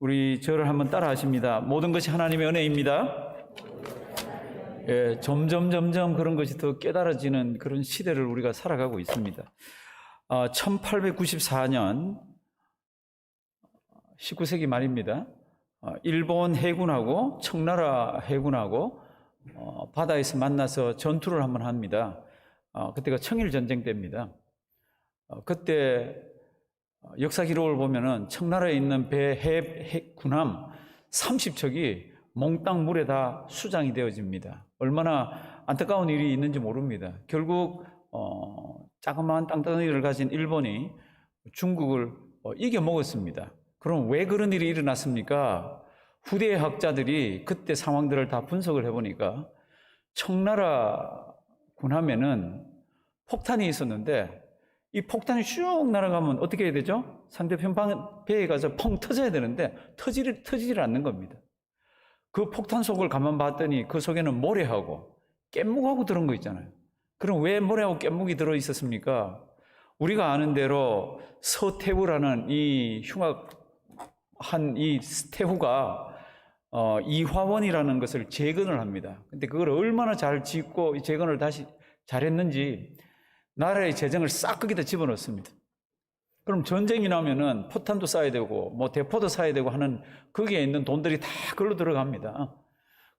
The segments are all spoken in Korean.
우리 저를 한번 따라 하십니다. 모든 것이 하나님의 은혜입니다. 예, 점점 그런 것이 더 깨달아지는 그런 시대를 우리가 살아가고 있습니다. 1894년 19세기 말입니다. 일본 해군하고 청나라 해군하고 바다에서 만나서 전투를 한번 합니다. 그때가 청일전쟁 때입니다. 그때 역사 기록을 보면은 청나라에 있는 배 군함 30척이 몽땅 물에 다 수장이 되어집니다. 얼마나 안타까운 일이 있는지 모릅니다. 결국 자그마한 땅덩이를 가진 일본이 중국을 이겨 먹었습니다. 그럼 왜 그런 일이 일어났습니까? 후대 학자들이 그때 상황들을 다 분석을 해보니까 청나라 군함에는 폭탄이 있었는데 이 폭탄이 슉 날아가면 어떻게 해야 되죠? 상대편 배에 가서 펑 터져야 되는데 터지질 않는 겁니다. 그 폭탄 속을 가만 봤더니 그 속에는 모래하고 깻묵하고 들은 거 있잖아요. 그럼 왜 모래하고 깻묵이 들어 있었습니까? 우리가 아는 대로 서태후라는 이 흉악한 이 태후가 이화원이라는 것을 재건을 합니다. 근데 그걸 얼마나 잘 짓고 재건을 다시 잘했는지 나라의 재정을 싹 거기다 집어넣습니다. 그럼 전쟁이 나면은 포탄도 쏴야 되고 뭐 대포도 사야 되고 하는 거기에 있는 돈들이 다 그걸로 들어갑니다.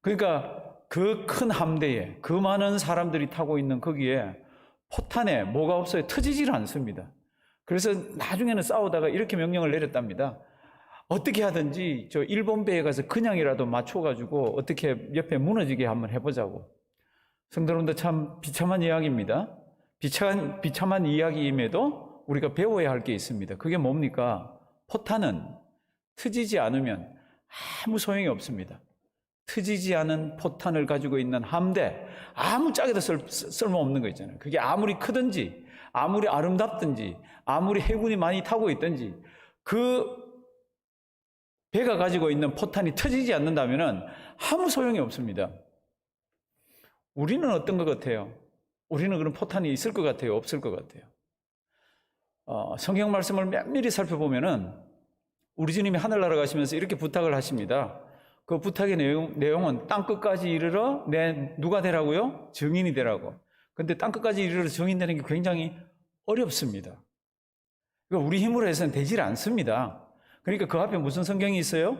그러니까 그 큰 함대에 그 많은 사람들이 타고 있는 거기에 포탄에 뭐가 없어요. 터지질 않습니다. 그래서 나중에는 싸우다가 이렇게 명령을 내렸답니다. 어떻게 하든지 저 일본 배에 가서 그냥이라도 맞춰가지고 어떻게 옆에 무너지게 한번 해보자고. 성도 여러분들 참 비참한 이야기입니다. 비참한 이야기임에도 우리가 배워야 할 게 있습니다. 그게 뭡니까? 포탄은 터지지 않으면 아무 소용이 없습니다. 터지지 않은 포탄을 가지고 있는 함대, 아무 짝에도 쓸모없는 거 있잖아요. 그게 아무리 크든지, 아무리 아름답든지, 아무리 해군이 많이 타고 있든지, 그 배가 가지고 있는 포탄이 터지지 않는다면 아무 소용이 없습니다. 우리는 어떤 것 같아요? 우리는 그런 포탄이 있을 것 같아요? 없을 것 같아요? 성경 말씀을 면밀히 살펴보면은 우리 주님이 하늘나라 가시면서 이렇게 부탁을 하십니다. 그 부탁의 내용은 땅끝까지 이르러 누가 되라고요? 증인이 되라고. 근데 땅끝까지 이르러 증인 되는 게 굉장히 어렵습니다. 그러니까 우리 힘으로 해서는 되질 않습니다. 그러니까 그 앞에 무슨 성경이 있어요?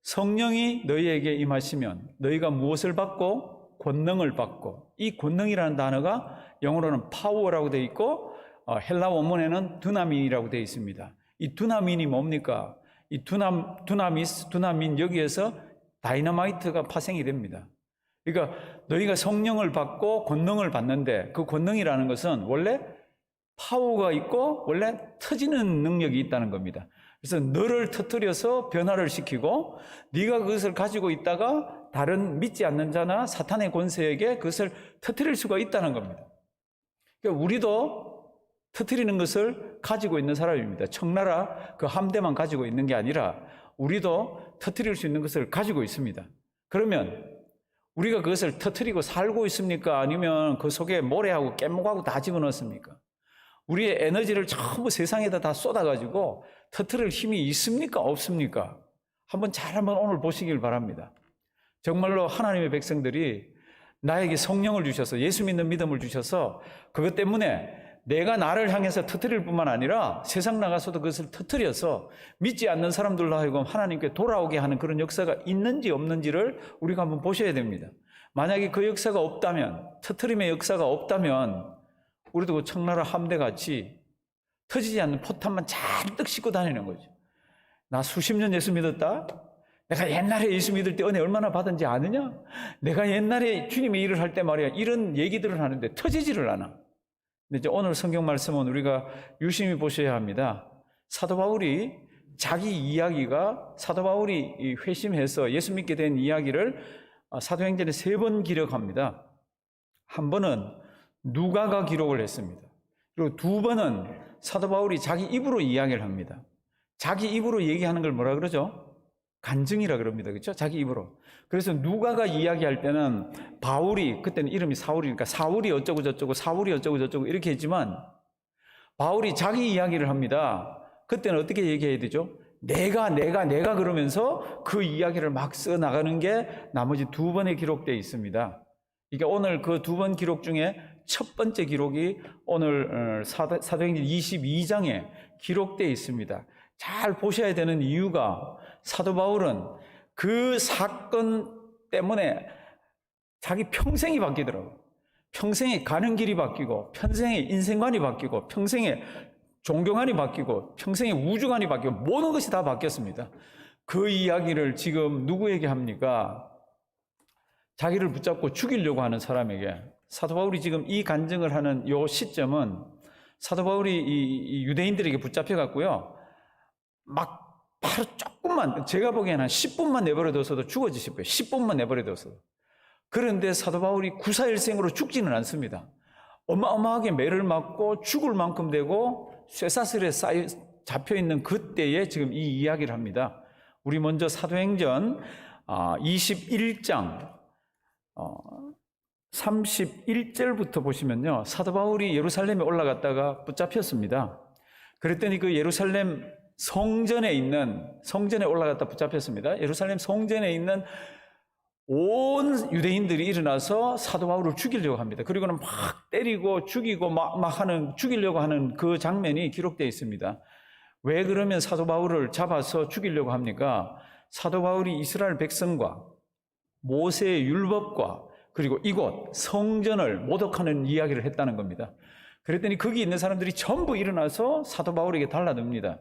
성령이 너희에게 임하시면 너희가 무엇을 받고? 권능을 받고, 이 권능이라는 단어가 영어로는 파워라고 되어 있고 헬라 원문에는 두나민이라고 되어 있습니다. 이 두나민이 뭡니까? 이 두나민 여기에서 다이너마이트가 파생이 됩니다. 그러니까 너희가 성령을 받고 권능을 받는데 그 권능이라는 것은 원래 파워가 있고 원래 터지는 능력이 있다는 겁니다. 그래서 너를 터뜨려서 변화를 시키고 네가 그것을 가지고 있다가 다른 믿지 않는 자나 사탄의 권세에게 그것을 터뜨릴 수가 있다는 겁니다. 그러니까 우리도 터뜨리는 것을 가지고 있는 사람입니다. 청나라 그 함대만 가지고 있는 게 아니라 우리도 터뜨릴 수 있는 것을 가지고 있습니다. 그러면 우리가 그것을 터뜨리고 살고 있습니까? 아니면 그 속에 모래하고 깻묵하고 다 집어넣습니까? 우리의 에너지를 전부 세상에다 다 쏟아가지고 터뜨릴 힘이 있습니까? 없습니까? 한번 오늘 보시길 바랍니다. 정말로 하나님의 백성들이 나에게 성령을 주셔서 예수 믿는 믿음을 주셔서 그것 때문에 내가 나를 향해서 터뜨릴 뿐만 아니라 세상 나가서도 그것을 터뜨려서 믿지 않는 사람들로 하여금 하나님께 돌아오게 하는 그런 역사가 있는지 없는지를 우리가 한번 보셔야 됩니다. 만약에 그 역사가 없다면, 터뜨림의 역사가 없다면 우리도 그 청나라 함대같이 터지지 않는 포탄만 잔뜩 싣고 다니는 거죠. 나 수십 년 예수 믿었다? 내가 옛날에 예수 믿을 때 은혜 얼마나 받은지 아느냐? 내가 옛날에 주님의 일을 할 때 말이야 이런 얘기들을 하는데 터지지를 않아. 근데 이제 오늘 성경 말씀은 우리가 유심히 보셔야 합니다. 사도 바울이 사도 바울이 회심해서 예수 믿게 된 이야기를 사도행전에 3번 기록합니다. 한 번은 누가가 기록을 했습니다. 그리고 2번은 사도 바울이 자기 입으로 이야기를 합니다. 자기 입으로 얘기하는 걸 뭐라 그러죠? 간증이라 그럽니다. 그렇죠? 자기 입으로. 그래서 누가가 이야기할 때는 바울이, 그때는 이름이 사울이니까 사울이 어쩌고 저쩌고 사울이 어쩌고 저쩌고 이렇게 했지만 바울이 자기 이야기를 합니다. 그때는 어떻게 얘기해야 되죠? 내가 그러면서 그 이야기를 막 써나가는 게 나머지 두 번에 기록되어 있습니다. 그러니까 오늘 그 두 번 기록 중에 첫 번째 기록이 오늘 사도행전 22장에 기록되어 있습니다. 잘 보셔야 되는 이유가 사도 바울은 그 사건 때문에 자기 평생이 바뀌더라고요. 평생에 가는 길이 바뀌고, 평생의 인생관이 바뀌고, 평생의 종교관이 바뀌고, 평생의 우주관이 바뀌고, 모든 것이 다 바뀌었습니다. 그 이야기를 지금 누구에게 합니까? 자기를 붙잡고 죽이려고 하는 사람에게. 사도 바울이 지금 이 간증을 하는 요 시점은 사도 바울이 이 유대인들에게 붙잡혀갔고요. 막 바로 조금만, 제가 보기에는 한 10분만 내버려둬서도 죽어지실 거예요. 10분만 내버려둬서도. 그런데 사도 바울이 구사일생으로 죽지는 않습니다. 어마어마하게 매를 맞고 죽을 만큼 되고 쇠사슬에 잡혀있는 그때에 지금 이 이야기를 합니다. 우리 먼저 사도행전 21장 31절부터 보시면요, 사도 바울이 예루살렘에 올라갔다가 붙잡혔습니다. 그랬더니 그 예루살렘 성전에 올라갔다 붙잡혔습니다. 예루살렘 성전에 있는 온 유대인들이 일어나서 사도 바울을 죽이려고 합니다. 그리고는 막 때리고 죽이고 죽이려고 하는 그 장면이 기록되어 있습니다. 왜 그러면 사도 바울을 잡아서 죽이려고 합니까? 사도 바울이 이스라엘 백성과 모세의 율법과 그리고 이곳 성전을 모독하는 이야기를 했다는 겁니다. 그랬더니 거기 있는 사람들이 전부 일어나서 사도 바울에게 달라듭니다.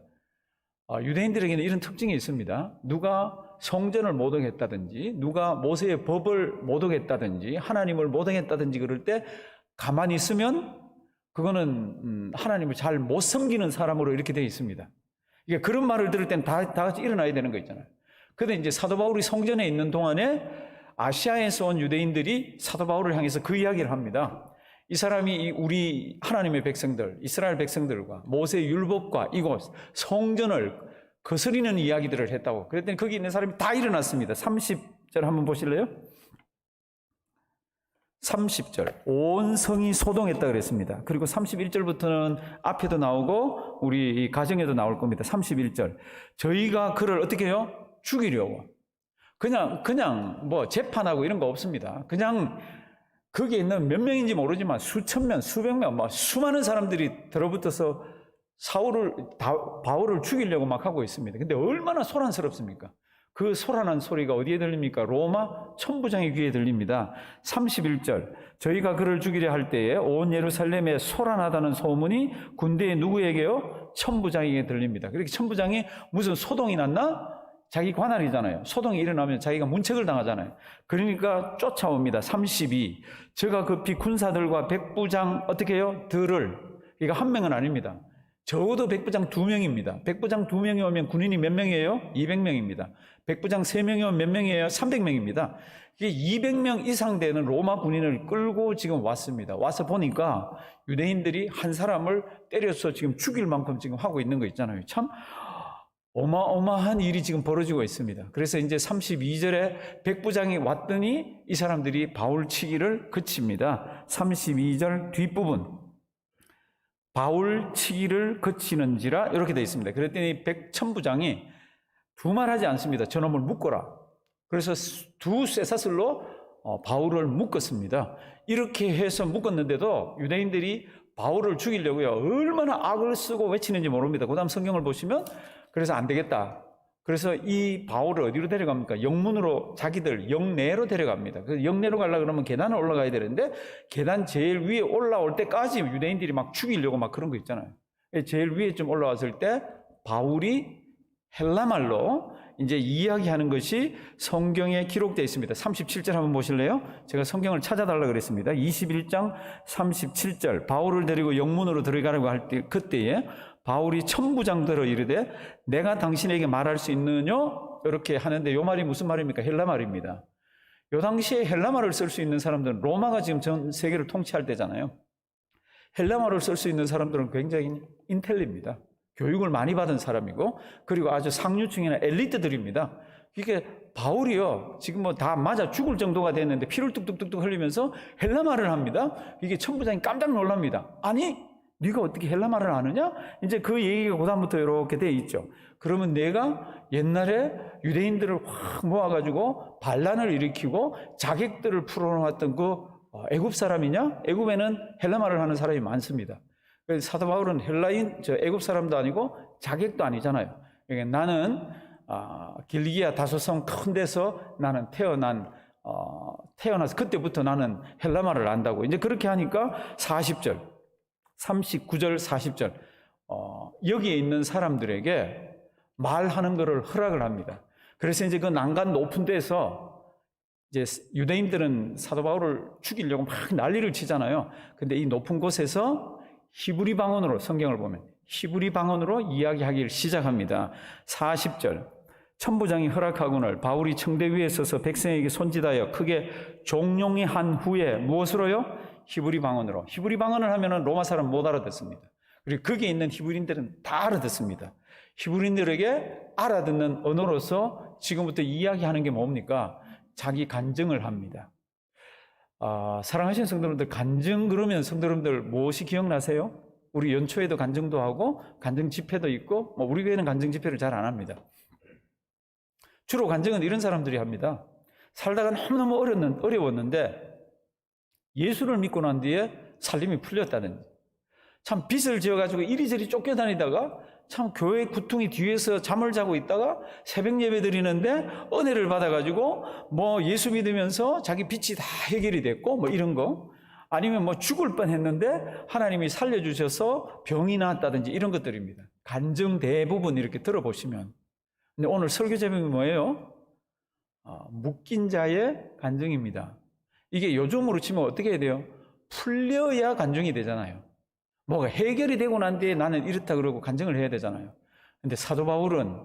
유대인들에게는 이런 특징이 있습니다. 누가 성전을 모독했다든지, 누가 모세의 법을 모독했다든지, 하나님을 모독했다든지 그럴 때 가만히 있으면 그거는 하나님을 잘 못 섬기는 사람으로 이렇게 되어 있습니다. 그러니까 그런 말을 들을 땐 다 같이 일어나야 되는 거 있잖아요. 그런데 이제 사도 바울이 성전에 있는 동안에 아시아에서 온 유대인들이 사도 바울을 향해서 그 이야기를 합니다. 이 사람이 우리 하나님의 백성들, 이스라엘 백성들과 모세의 율법과 이곳 성전을 거스리는 이야기들을 했다고. 그랬더니 거기 있는 사람이 다 일어났습니다. 30절 한번 보실래요? 30절. 온 성이 소동했다 그랬습니다. 그리고 31절부터는 앞에도 나오고 우리 가정에도 나올 겁니다. 31절. 저희가 그를 어떻게 해요? 죽이려고. 그냥 뭐 재판하고 이런 거 없습니다. 그냥 거기에 있는 몇 명인지 모르지만 수천 명, 수백 명, 수많은 사람들이 들어붙어서 바울을 죽이려고 막 하고 있습니다. 근데 얼마나 소란스럽습니까? 그 소란한 소리가 어디에 들립니까? 로마 천부장의 귀에 들립니다. 31절. 저희가 그를 죽이려 할 때에 온 예루살렘에 소란하다는 소문이 군대의 누구에게요? 천부장에게 들립니다. 그렇게 천부장이 무슨 소동이 났나? 자기 관할이잖아요. 소동이 일어나면 자기가 문책을 당하잖아요. 그러니까 쫓아옵니다. 32. 저가 급히 군사들과 백부장 어떻게 해요? 이거 한 명은 아닙니다. 적어도 백부장 2명입니다. 백부장 2명이 오면 군인이 몇 명이에요? 200명입니다. 백부장 3명이 오면 몇 명이에요? 300명입니다. 이게 200명 이상 되는 로마 군인을 끌고 지금 왔습니다. 와서 보니까 유대인들이 한 사람을 때려서 지금 죽일 만큼 지금 하고 있는 거 있잖아요. 참 어마어마한 일이 지금 벌어지고 있습니다. 그래서 이제 32절에 백부장이 왔더니 이 사람들이 바울 치기를 그칩니다. 32절 뒷부분. 바울 치기를 그치는지라 이렇게 되어 있습니다. 그랬더니 백천부장이 두말하지 않습니다. 저놈을 묶어라. 그래서 두 쇠사슬로 바울을 묶었습니다. 이렇게 해서 묶었는데도 유대인들이 바울을 죽이려고요. 얼마나 악을 쓰고 외치는지 모릅니다. 그 다음 성경을 보시면 그래서 안 되겠다. 그래서 이 바울을 어디로 데려갑니까? 영문으로 자기들 영내로 데려갑니다. 그래서 영내로 가려고 그러면 계단을 올라가야 되는데 계단 제일 위에 올라올 때까지 유대인들이 막 죽이려고 막 그런 거 있잖아요. 제일 위에 좀 올라왔을 때 바울이 헬라말로 이제 이야기하는 것이 성경에 기록되어 있습니다. 37절 한번 보실래요? 제가 성경을 찾아달라고 그랬습니다. 21장 37절. 바울을 데리고 영문으로 들어가려고 할 때 그때에 바울이 천부장들어 이르되 내가 당신에게 말할 수 있느냐? 이렇게 하는데 이 말이 무슨 말입니까? 헬라 말입니다. 이 당시에 헬라 말을 쓸 수 있는 사람들은 로마가 지금 전 세계를 통치할 때잖아요. 헬라 말을 쓸 수 있는 사람들은 굉장히 인텔리입니다. 교육을 많이 받은 사람이고 그리고 아주 상류층이나 엘리트들입니다. 이게 바울이요 지금 뭐 다 맞아 죽을 정도가 됐는데 피를 뚝뚝뚝뚝 흘리면서 헬라 말을 합니다. 이게 천부장이 깜짝 놀랍니다. 아니 네가 어떻게 헬라말을 아느냐? 이제 그 얘기가 그다음부터 이렇게 돼 있죠. 그러면 내가 옛날에 유대인들을 확 모아가지고 반란을 일으키고 자객들을 풀어놓았던 그 애굽 사람이냐? 애굽에는 헬라말을 하는 사람이 많습니다. 그래서 사도 바울은 애굽 사람도 아니고 자객도 아니잖아요. 그러니까 나는 길리기아 다소성 큰 데서 나는 태어나서 그때부터 나는 헬라말을 안다고. 이제 그렇게 하니까 40절, 39절, 40절 여기에 있는 사람들에게 말하는 것을 허락을 합니다. 그래서 이제 그 난간 높은 데서 이제 유대인들은 사도 바울을 죽이려고 막 난리를 치잖아요. 근데 이 높은 곳에서 히브리 방언으로, 성경을 보면 히브리 방언으로 이야기하기를 시작합니다. 40절, 천부장이 허락하거늘 바울이 청대 위에 서서 백성에게 손짓하여 크게 종용이 한 후에 무엇으로요? 히브리 방언으로. 히브리 방언을 하면은 로마 사람 못 알아듣습니다. 그리고 거기에 있는 히브리인들은 다 알아듣습니다. 히브리인들에게 알아듣는 언어로서 지금부터 이야기하는 게 뭡니까? 자기 간증을 합니다. 사랑하시는 성도님들, 간증 그러면 성도님들 무엇이 기억나세요? 우리 연초에도 간증도 하고 간증 집회도 있고 우리 교회는 간증 집회를 잘 안 합니다. 주로 간증은 이런 사람들이 합니다. 살다가 너무너무 어려웠는데 예수를 믿고 난 뒤에 살림이 풀렸다든지, 참 빚을 지어가지고 이리저리 쫓겨다니다가 참 교회 구퉁이 뒤에서 잠을 자고 있다가 새벽 예배 드리는데 은혜를 받아가지고 예수 믿으면서 자기 빚이 다 해결이 됐고 이런 거, 아니면 죽을 뻔했는데 하나님이 살려주셔서 병이 나았다든지 이런 것들입니다. 간증 대부분 이렇게 들어보시면. 근데 오늘 설교 제목이 뭐예요? 묶인 자의 간증입니다. 이게 요즘으로 치면 어떻게 해야 돼요? 풀려야 간증이 되잖아요. 뭐가 해결이 되고 난 뒤에 나는 이렇다 그러고 간증을 해야 되잖아요. 근데 사도 바울은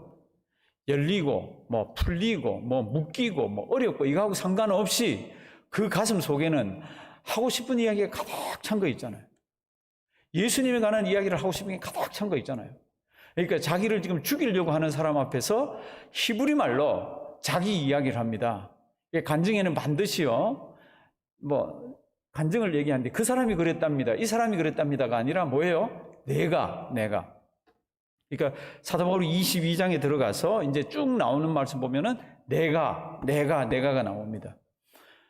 열리고 풀리고 묶이고 어렵고 이거하고 상관없이 그 가슴 속에는 하고 싶은 이야기가 가득 찬 거 있잖아요. 예수님에 관한 이야기를 하고 싶은 게 가득 찬 거 있잖아요. 그러니까 자기를 지금 죽이려고 하는 사람 앞에서 히브리 말로 자기 이야기를 합니다. 간증에는 반드시요 간증을 얘기하는데 그 사람이 그랬답니다, 이 사람이 그랬답니다가 아니라 뭐예요? 내가. 그러니까 사도 바울이 22장에 들어가서 이제 쭉 나오는 말씀 보면은 내가가 나옵니다.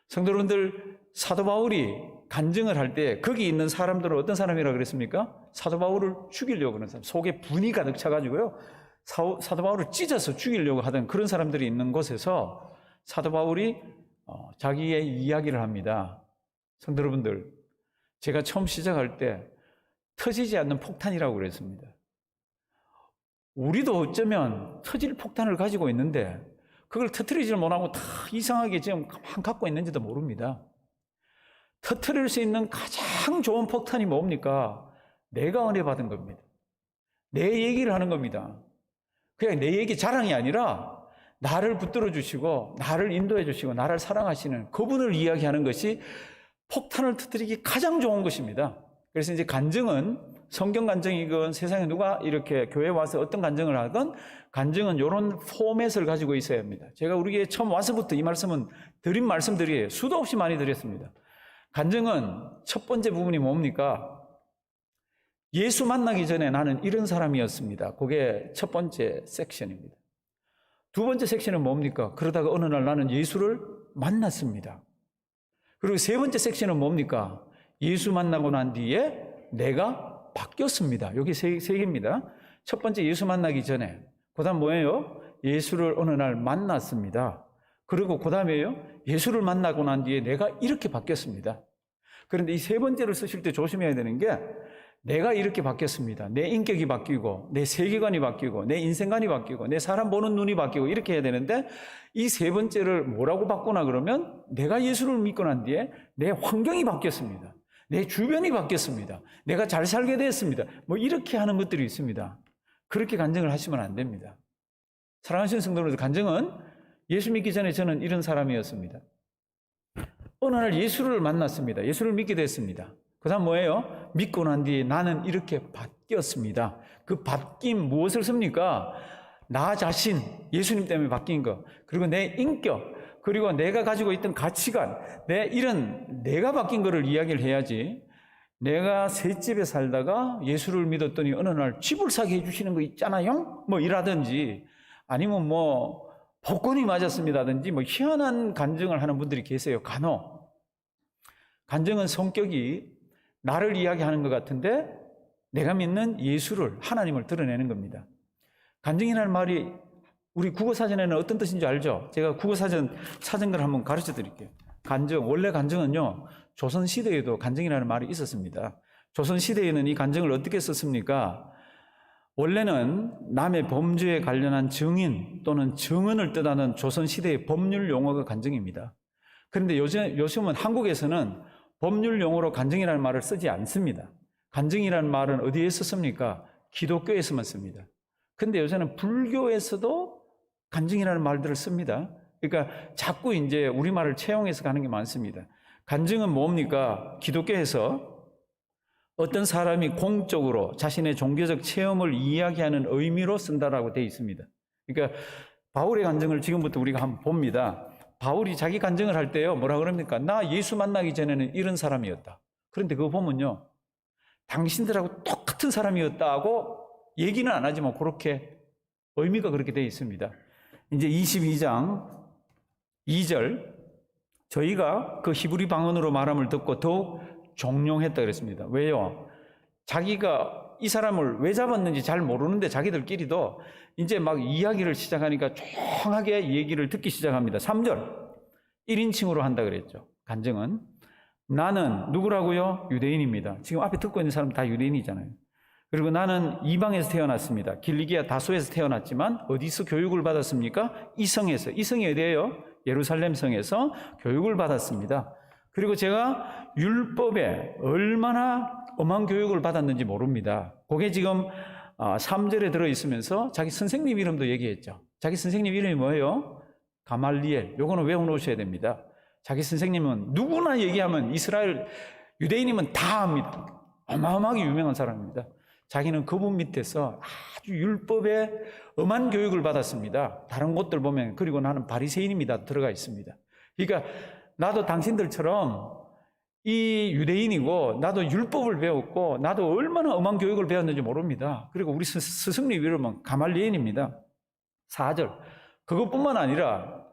성도 여러분들, 사도 바울이 간증을 할 때 거기 있는 사람들은 어떤 사람이라고 그랬습니까? 사도 바울을 죽이려고 하는 사람, 속에 분이 가득 차가지고요, 사도 바울을 찢어서 죽이려고 하던 그런 사람들이 있는 곳에서 사도 바울이 자기의 이야기를 합니다. 성도 여러분들, 제가 처음 시작할 때 터지지 않는 폭탄이라고 그랬습니다. 우리도 어쩌면 터질 폭탄을 가지고 있는데 그걸 터뜨리지를 못하고 다 이상하게 지금 갖고 있는지도 모릅니다. 터뜨릴 수 있는 가장 좋은 폭탄이 뭡니까? 내가 은혜 받은 겁니다. 내 얘기를 하는 겁니다. 그냥 내 얘기 자랑이 아니라 나를 붙들어 주시고 나를 인도해 주시고 나를 사랑하시는 그분을 이야기하는 것이 폭탄을 터뜨리기 가장 좋은 것입니다. 그래서 이제 간증은 성경 간증이건 세상에 누가 이렇게 교회에 와서 어떤 간증을 하건 간증은 이런 포맷을 가지고 있어야 합니다. 제가 우리 교회에 처음 와서부터 이 말씀은 드린 말씀들이에요. 수도 없이 많이 드렸습니다. 간증은 첫 번째 부분이 뭡니까? 예수 만나기 전에 나는 이런 사람이었습니다. 그게 첫 번째 섹션입니다. 두 번째 섹션은 뭡니까? 그러다가 어느 날 나는 예수를 만났습니다. 그리고 세 번째 섹션은 뭡니까? 예수 만나고 난 뒤에 내가 바뀌었습니다. 여기 세 개입니다. 첫 번째 예수 만나기 전에, 그 다음 뭐예요? 예수를 어느 날 만났습니다. 그리고 그 다음에요, 예수를 만나고 난 뒤에 내가 이렇게 바뀌었습니다. 그런데 이 세 번째를 쓰실 때 조심해야 되는 게, 내가 이렇게 바뀌었습니다. 내 인격이 바뀌고, 내 세계관이 바뀌고, 내 인생관이 바뀌고, 내 사람 보는 눈이 바뀌고 이렇게 해야 되는데, 이 세 번째를 뭐라고 바꾸나 그러면 내가 예수를 믿고 난 뒤에 내 환경이 바뀌었습니다. 내 주변이 바뀌었습니다. 내가 잘 살게 되었습니다. 이렇게 하는 것들이 있습니다. 그렇게 간증을 하시면 안 됩니다. 사랑하시는 성도님들, 간증은 예수 믿기 전에 저는 이런 사람이었습니다. 어느 날 예수를 만났습니다. 예수를 믿게 됐습니다. 그 다음 뭐예요? 믿고 난 뒤에 나는 이렇게 바뀌었습니다. 그 바뀐 무엇을 씁니까? 나 자신, 예수님 때문에 바뀐 거, 그리고 내 인격, 그리고 내가 가지고 있던 가치관, 내가 바뀐 거를 이야기를 해야지, 내가 셋집에 살다가 예수를 믿었더니 어느 날 집을 사게 해주시는 거 있잖아요? 뭐 이라든지 아니면 뭐 복권이 맞았습니다든지 뭐 희한한 간증을 하는 분들이 계세요. 간혹. 간증은 성격이 나를 이야기하는 것 같은데 내가 믿는 예수를, 하나님을 드러내는 겁니다. 간증이라는 말이 우리 국어사전에는 어떤 뜻인지 알죠? 제가 국어사전 찾은 걸 한번 가르쳐 드릴게요. 간증, 원래 간증은요, 조선시대에도 간증이라는 말이 있었습니다. 조선시대에는 이 간증을 어떻게 썼습니까? 원래는 남의 범죄에 관련한 증인 또는 증언을 뜻하는 조선시대의 법률 용어가 간증입니다. 그런데 요즘은 한국에서는 법률 용어로 간증이라는 말을 쓰지 않습니다. 간증이라는 말은 어디에 썼습니까? 기독교에서만 씁니다. 근데 요새는 불교에서도 간증이라는 말들을 씁니다. 그러니까 자꾸 이제 우리말을 채용해서 가는 게 많습니다. 간증은 뭡니까? 기독교에서 어떤 사람이 공적으로 자신의 종교적 체험을 이야기하는 의미로 쓴다라고 되어 있습니다. 그러니까 바울의 간증을 지금부터 우리가 한번 봅니다. 바울이 자기 간증을 할 때요, 뭐라 그럽니까? 나 예수 만나기 전에는 이런 사람이었다. 그런데 그거 보면요, 당신들하고 똑같은 사람이었다고 얘기는 안 하지만 그렇게 의미가 그렇게 되어 있습니다. 이제 22장 2절, 저희가 그 히브리 방언으로 말함을 듣고 더욱 종용했다 그랬습니다. 왜요? 자기가 이 사람을 왜 잡았는지 잘 모르는데 자기들끼리도 이제 막 이야기를 시작하니까 조용하게 얘기를 듣기 시작합니다. 3절, 1인칭으로 한다 그랬죠. 간증은. 나는 누구라고요? 유대인입니다. 지금 앞에 듣고 있는 사람 다 유대인이잖아요. 그리고 나는 이방에서 태어났습니다. 길리기아 다소에서 태어났지만 어디서 교육을 받았습니까? 이 성에서. 이 성이 어디예요? 예루살렘 성에서 교육을 받았습니다. 그리고 제가 율법에 얼마나 엄한 교육을 받았는지 모릅니다. 그게 지금 3절에 들어있으면서 자기 선생님 이름도 얘기했죠. 자기 선생님 이름이 뭐예요? 가말리엘. 요거는 외워놓으셔야 됩니다. 자기 선생님은 누구나 얘기하면 이스라엘 유대인이면 다 압니다. 어마어마하게 유명한 사람입니다. 자기는 그분 밑에서 아주 율법에 엄한 교육을 받았습니다. 다른 곳들 보면 그리고 나는 바리새인입니다 들어가 있습니다. 그러니까 나도 당신들처럼 이 유대인이고 나도 율법을 배웠고 나도 얼마나 엄한 교육을 배웠는지 모릅니다. 그리고 우리 스승님 이름은 가말리엘입니다. 4절, 그것뿐만 아니라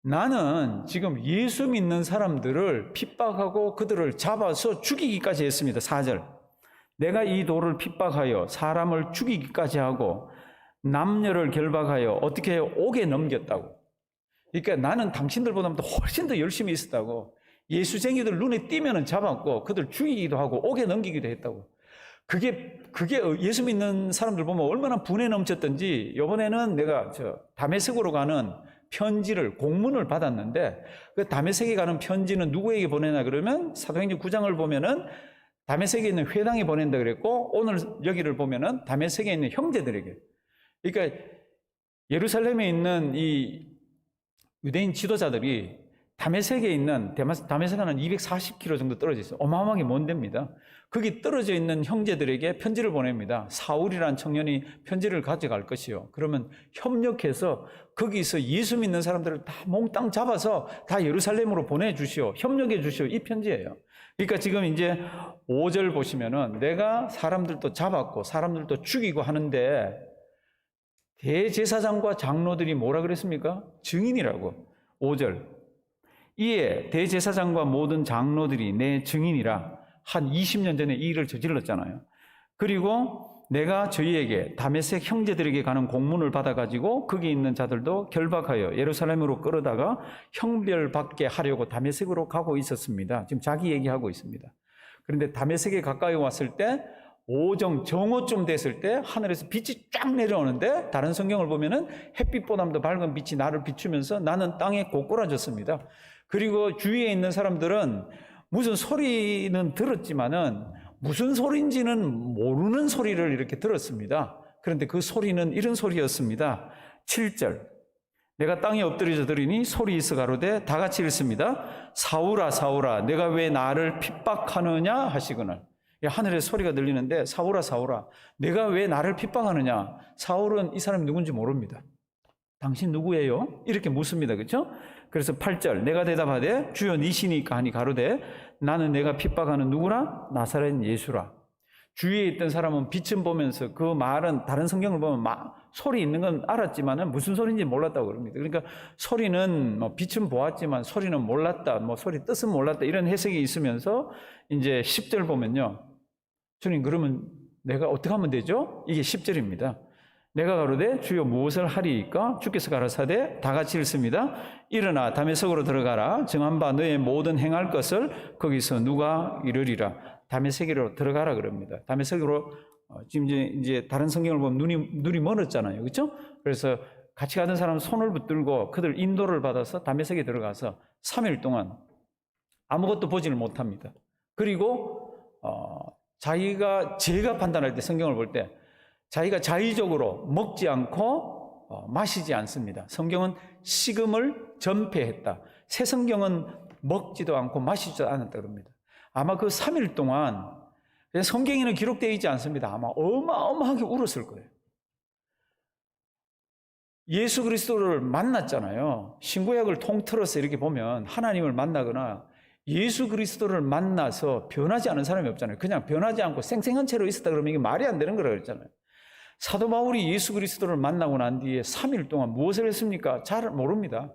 나는 지금 예수 믿는 사람들을 핍박하고 그들을 잡아서 죽이기까지 했습니다. 4절, 내가 이 도를 핍박하여 사람을 죽이기까지 하고 남녀를 결박하여 어떻게 해요? 옥에 넘겼다고. 그러니까 나는 당신들보다 훨씬 더 열심히 있었다고. 예수쟁이들 눈에 띄면 잡았고 그들 죽이기도 하고 옥에 넘기기도 했다고. 그게 예수 믿는 사람들 보면 얼마나 분에 넘쳤던지. 이번에는 내가 다메섹으로 가는 편지를, 공문을 받았는데 그 다메섹에 가는 편지는 누구에게 보내나 그러면 사도행전 9장을 보면은 다메섹에 있는 회당에 보낸다 그랬고 오늘 여기를 보면은 다메섹에 있는 형제들에게. 그러니까 예루살렘에 있는 이 유대인 지도자들이 다메섹에 있는, 다메섹은 한 240km 정도 떨어져 있어요. 어마어마하게 먼 데입니다. 거기 떨어져 있는 형제들에게 편지를 보냅니다. 사울이라는 청년이 편지를 가져갈 것이요. 그러면 협력해서 거기서 예수 믿는 사람들을 다 몽땅 잡아서 다 예루살렘으로 보내주시오. 협력해 주시오. 이 편지예요. 그러니까 지금 이제 5절 보시면은 내가 사람들도 잡았고 사람들도 죽이고 하는데 대제사장과 장로들이 뭐라 그랬습니까? 증인이라고. 5절, 이에 대제사장과 모든 장로들이 내 증인이라. 한 20년 전에 이 일을 저질렀잖아요. 그리고 내가 저희에게 다메섹 형제들에게 가는 공문을 받아가지고 거기 있는 자들도 결박하여 예루살렘으로 끌어다가 형벌받게 하려고 다메섹으로 가고 있었습니다. 지금 자기 얘기하고 있습니다. 그런데 다메섹에 가까이 왔을 때 오정 정오쯤 됐을 때 하늘에서 빛이 쫙 내려오는데 다른 성경을 보면은 햇빛보다도 밝은 빛이 나를 비추면서 나는 땅에 고꾸라졌습니다. 그리고 주위에 있는 사람들은 무슨 소리는 들었지만은 무슨 소리인지는 모르는 소리를 이렇게 들었습니다. 그런데 그 소리는 이런 소리였습니다. 7절, 내가 땅에 엎드려져 들으니 소리 있어 가로되 다 같이 읽습니다. 사울아 사울아 내가 왜 나를 핍박하느냐 하시거늘. 하늘에 소리가 들리는데 사울아 사울아 내가 왜 나를 핍박하느냐. 사울은 이 사람이 누군지 모릅니다. 당신 누구예요? 이렇게 묻습니다. 그렇죠? 그래서 8절 내가 대답하되 주여 니시니까 하니 가로되 나는 내가 핍박하는 누구라? 나사렛 예수라. 주위에 있던 사람은 빛은 보면서 그 말은 다른 성경을 보면 소리 있는 건 알았지만 무슨 소리인지 몰랐다고 그럽니다. 그러니까 소리는 빛은 보았지만 소리는 몰랐다. 소리 뜻은 몰랐다. 이런 해석이 있으면서 이제 10절 보면요. 주님 그러면 내가 어떻게 하면 되죠? 이게 10절입니다. 내가 가로되 주여 무엇을 하리이까? 주께서 가라사대 다 같이 읽습니다. 일어나 다메섹으로 들어가라. 정한 바 너의 모든 행할 것을 거기서 누가 이르리라. 다메섹으로 들어가라 그럽니다. 다메섹으로 지금 이제 다른 성경을 보면 눈이 멀었잖아요. 그렇죠? 그래서 같이 가던 사람 손을 붙들고 그들 인도를 받아서 다메섹에 들어가서 3일 동안 아무것도 보지를 못합니다. 그리고 제가 판단할 때 성경을 볼 때 자기가 자의적으로 먹지 않고 마시지 않습니다. 성경은 식음을 전폐했다. 새 성경은 먹지도 않고 마시지도 않았다 그럽니다. 아마 그 3일 동안 성경에는 기록되어 있지 않습니다. 아마 어마어마하게 울었을 거예요. 예수 그리스도를 만났잖아요. 신구약을 통틀어서 이렇게 보면 하나님을 만나거나 예수 그리스도를 만나서 변하지 않은 사람이 없잖아요. 그냥 변하지 않고 생생한 채로 있었다 그러면 이게 말이 안 되는 거라고 그랬잖아요. 사도 바울이 예수 그리스도를 만나고 난 뒤에 3일 동안 무엇을 했습니까? 잘 모릅니다.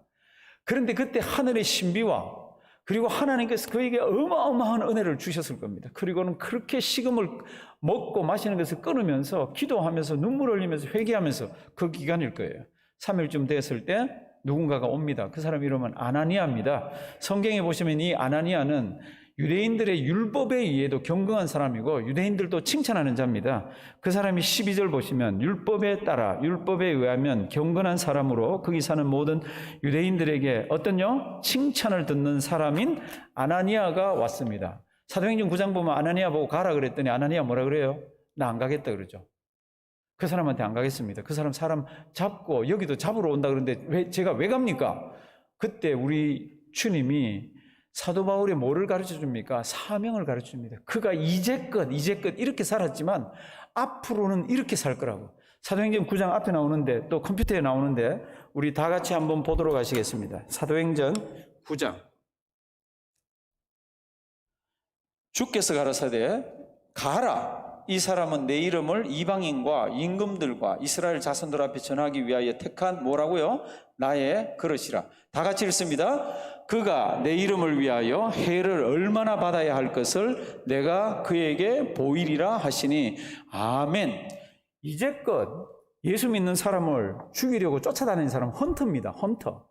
그런데 그때 하늘의 신비와 그리고 하나님께서 그에게 어마어마한 은혜를 주셨을 겁니다. 그리고는 그렇게 식음을 먹고 마시는 것을 끊으면서 기도하면서 눈물 흘리면서 회개하면서 그 기간일 거예요. 3일쯤 됐을 때 누군가가 옵니다. 그 사람 이름은 아나니아입니다. 성경에 보시면 이 아나니아는 유대인들의 율법에 의해도 경건한 사람이고 유대인들도 칭찬하는 자입니다. 그 사람이 12절 보시면 율법에 따라 율법에 의하면 경건한 사람으로 거기 사는 모든 유대인들에게 어떤요? 칭찬을 듣는 사람인 아나니아가 왔습니다. 사도행전 9장 보면 아나니아 보고 가라 그랬더니 아나니아 뭐라 그래요? 나 안 가겠다 그러죠. 그 사람한테 안 가겠습니다. 그 사람 잡고 여기도 잡으러 온다 그러는데 제가 왜 갑니까? 그때 우리 주님이 사도 바울이 뭐를 가르쳐 줍니까? 사명을 가르쳐 줍니다. 그가 이제껏 이렇게 살았지만 앞으로는 이렇게 살 거라고. 사도행전 9장 앞에 나오는데 또 컴퓨터에 나오는데 우리 다 같이 한번 보도록 하시겠습니다. 사도행전 9장. 주께서 가라사대 가라. 이 사람은 내 이름을 이방인과 임금들과 이스라엘 자손들 앞에 전하기 위하여 택한 뭐라고요? 나의 그릇이라. 다 같이 읽습니다. 그가 내 이름을 위하여 해를 얼마나 받아야 할 것을 내가 그에게 보이리라 하시니 아멘. 이제껏 예수 믿는 사람을 죽이려고 쫓아다니는 사람은 헌터입니다. 헌터.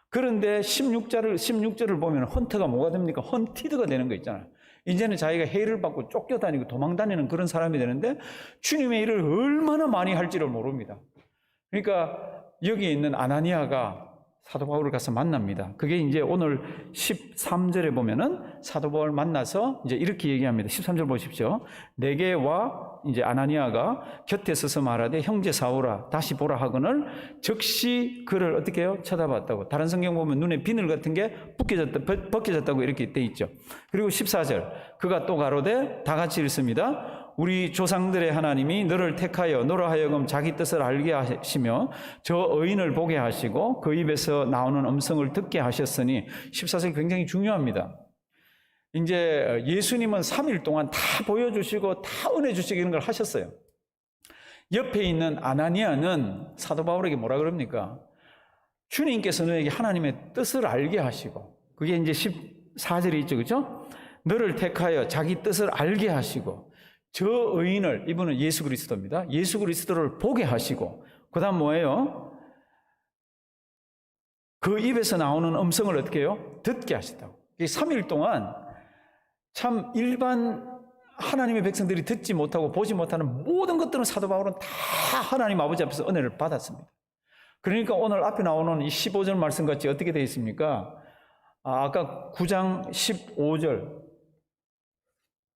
그런데 16절을 보면 헌터가 뭐가 됩니까? 헌티드가 되는 거 있잖아요. 이제는 자기가 해를 받고 쫓겨다니고 도망다니는 그런 사람이 되는데 주님의 일을 얼마나 많이 할지를 모릅니다. 그러니까 여기 있는 아나니아가 사도 바울을 가서 만납니다. 그게 이제 오늘 13절에 보면은 사도 바울 만나서 이제 이렇게 얘기합니다. 13절 보십시오. 내게 와 이제 아나니아가 곁에 서서 말하되 형제 사울아 다시 보라 하거늘 즉시 그를 어떻게 해요? 쳐다봤다고. 다른 성경 보면 눈에 비늘 같은 게 벗겨졌다고 이렇게 돼 있죠. 그리고 14절 그가 또 가로되 다 같이 읽습니다. 우리 조상들의 하나님이 너를 택하여 너로 하여금 자기 뜻을 알게 하시며 저 의인을 보게 하시고 그 입에서 나오는 음성을 듣게 하셨으니 14절 굉장히 중요합니다. 이제 예수님은 3일 동안 다 보여주시고 다 은혜 주시고 이런 걸 하셨어요. 옆에 있는 아나니아는 사도 바울에게 뭐라 그럽니까? 주님께서 너에게 하나님의 뜻을 알게 하시고 그게 이제 14절에 있죠. 그렇죠? 너를 택하여 자기 뜻을 알게 하시고 저 의인을 이분은 예수 그리스도입니다. 예수 그리스도를 보게 하시고 그 다음 뭐예요? 그 입에서 나오는 음성을 어떻게 해요? 듣게 하시다고. 3일 동안 참 일반 하나님의 백성들이 듣지 못하고 보지 못하는 모든 것들은 사도 바울은 다 하나님 아버지 앞에서 은혜를 받았습니다. 그러니까 오늘 앞에 나오는 이 15절 말씀같이 어떻게 되어 있습니까? 아까 9장 15절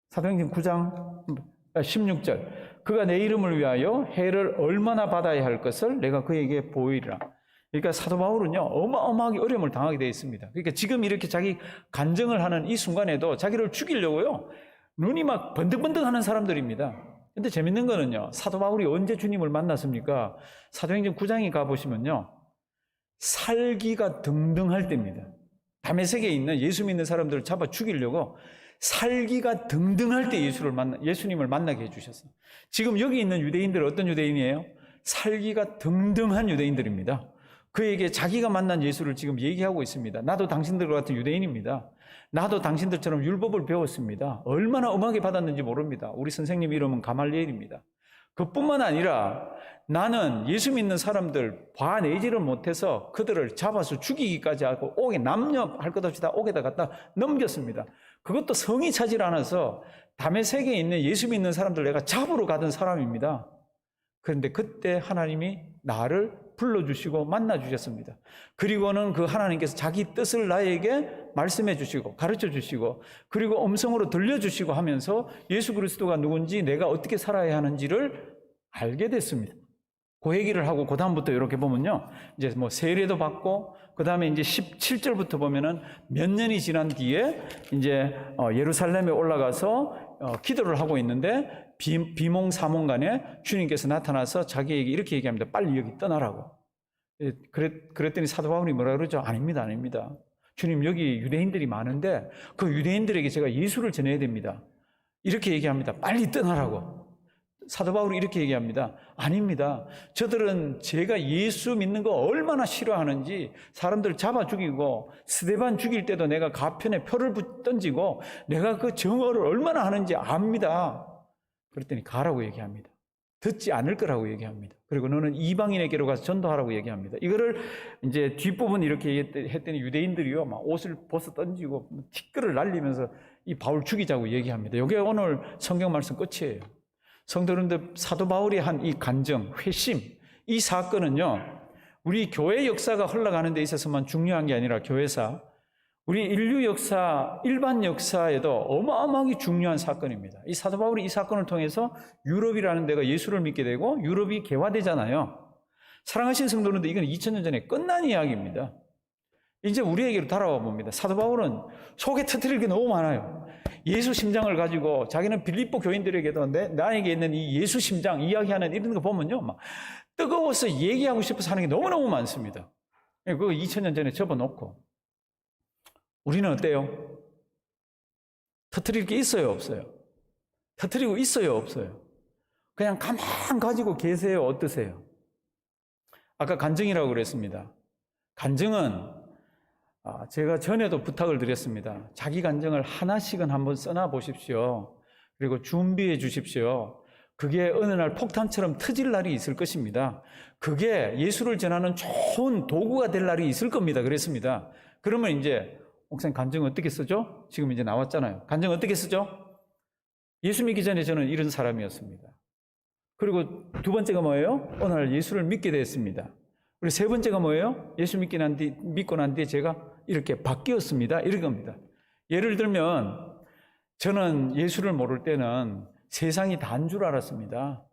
사도행전 9장 16절 그가 내 이름을 위하여 해를 얼마나 받아야 할 것을 내가 그에게 보이리라. 그러니까 사도 바울은요 어마어마하게 어려움을 당하게 되어 있습니다. 그러니까 지금 이렇게 자기 간증을 하는 이 순간에도 자기를 죽이려고요 눈이 막 번득번득하는 사람들입니다. 근데 재밌는 거는요 사도 바울이 언제 주님을 만났습니까? 사도행전 9장에 가보시면요 살기가 등등할 때입니다. 다메섹에 있는 예수 믿는 사람들을 잡아 죽이려고 살기가 등등할 때 예수님을 만나게 해주셨어요. 지금 여기 있는 유대인들은 어떤 유대인이에요? 살기가 등등한 유대인들입니다. 그에게 자기가 만난 예수를 지금 얘기하고 있습니다. 나도 당신들과 같은 유대인입니다. 나도 당신들처럼 율법을 배웠습니다. 얼마나 음하게 받았는지 모릅니다. 우리 선생님 이름은 가말리엘입니다. 그뿐만 아니라 나는 예수 믿는 사람들 봐내지를 못해서 그들을 잡아서 죽이기까지 하고 옥에 남녀할 것 없이 다 옥에다 갖다 넘겼습니다. 그것도 성이 차질 않아서 다메섹에 있는 예수 믿는 사람들 내가 잡으러 가던 사람입니다. 그런데 그때 하나님이 나를 불러주시고 만나주셨습니다. 그리고는 그 하나님께서 자기 뜻을 나에게 말씀해 주시고 가르쳐 주시고 그리고 음성으로 들려주시고 하면서 예수 그리스도가 누군지 내가 어떻게 살아야 하는지를 알게 됐습니다. 그 얘기를 하고 그 다음부터 이렇게 보면요, 이제 뭐 세례도 받고 그 다음에 이제 17절부터 보면은 몇 년이 지난 뒤에 이제 예루살렘에 올라가서 기도를 하고 있는데 비몽사몽간에 주님께서 나타나서 자기에게 이렇게 얘기합니다. 빨리 여기 떠나라고. 그랬더니 사도 바울이 뭐라 그러죠? 아닙니다. 주님, 여기 유대인들이 많은데 그 유대인들에게 제가 예수를 전해야 됩니다. 이렇게 얘기합니다. 빨리 떠나라고. 사도 바울이 이렇게 얘기합니다. 아닙니다. 저들은 제가 예수 믿는 거 얼마나 싫어하는지 사람들 잡아 죽이고 스데반 죽일 때도 내가 가편에 표를 던지고 내가 그 정어를 얼마나 하는지 압니다. 그랬더니 가라고 얘기합니다. 듣지 않을 거라고 얘기합니다. 그리고 너는 이방인에게로 가서 전도하라고 얘기합니다. 이거를 이제 뒷부분 이렇게 했더니 유대인들이요, 막 옷을 벗어 던지고 티끌을 날리면서 이 바울 죽이자고 얘기합니다. 이게 오늘 성경 말씀 끝이에요. 성도 여러분들, 사도 바울이 한 이 간증, 회심, 이 사건은요, 우리 교회 역사가 흘러가는 데 있어서만 중요한 게 아니라 교회사, 우리 인류 역사, 일반 역사에도 어마어마하게 중요한 사건입니다. 이 사도 바울이 이 사건을 통해서 유럽이라는 데가 예수를 믿게 되고 유럽이 개화되잖아요. 사랑하신 성도 여러분들, 이건 2000년 전에 끝난 이야기입니다. 이제 우리에게로 돌아와 봅니다. 사도 바울은 속에 터뜨릴 게 너무 많아요. 예수 심장을 가지고 자기는 빌립보 교인들에게도 나에게 있는 이 예수 심장 이야기하는 이런 거 보면요, 막 뜨거워서 얘기하고 싶어서 하는 게 너무너무 많습니다. 그거 2000년 전에 접어놓고 우리는 어때요? 터뜨릴 게 있어요, 없어요? 터뜨리고 있어요, 없어요? 그냥 가만 가지고 계세요, 어떠세요? 아까 간증이라고 그랬습니다. 간증은 제가 전에도 부탁을 드렸습니다. 자기 간증을 하나씩은 한번 써놔 보십시오. 그리고 준비해 주십시오. 그게 어느 날 폭탄처럼 터질 날이 있을 것입니다. 그게 예수를 전하는 좋은 도구가 될 날이 있을 겁니다. 그랬습니다. 그러면 이제 목사님 간증 어떻게 쓰죠? 지금 이제 나왔잖아요. 간증 어떻게 쓰죠? 예수 믿기 전에 저는 이런 사람이었습니다. 그리고 두 번째가 뭐예요? 어느 날 예수를 믿게 됐습니다. 그리고 세 번째가 뭐예요? 예수 믿고 난 뒤에 제가 이렇게 바뀌었습니다. 이런 겁니다. 예를 들면 저는 예수를 모를 때는 세상이 다인 줄 알았습니다.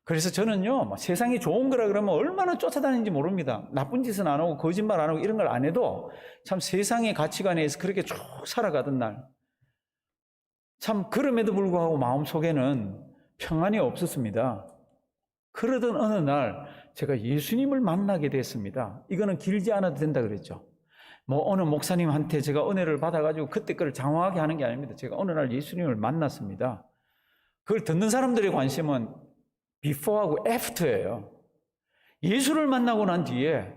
그래서 저는요, 세상이 좋은 거라 그러면 얼마나 쫓아다니는지 모릅니다. 나쁜 짓은 안 하고 거짓말 안 하고 이런 걸 안 해도 참 세상의 가치관에서 그렇게 쭉 살아가던 날, 참 그럼에도 불구하고 마음속에는 평안이 없었습니다. 그러던 어느 날 제가 예수님을 만나게 됐습니다. 이거는 길지 않아도 된다 그랬죠. 어느 목사님한테 제가 은혜를 받아가지고 그때 그걸 장황하게 하는 게 아닙니다. 제가 어느 날 예수님을 만났습니다. 그걸 듣는 사람들의 관심은 before하고 after예요. 예수를 만나고 난 뒤에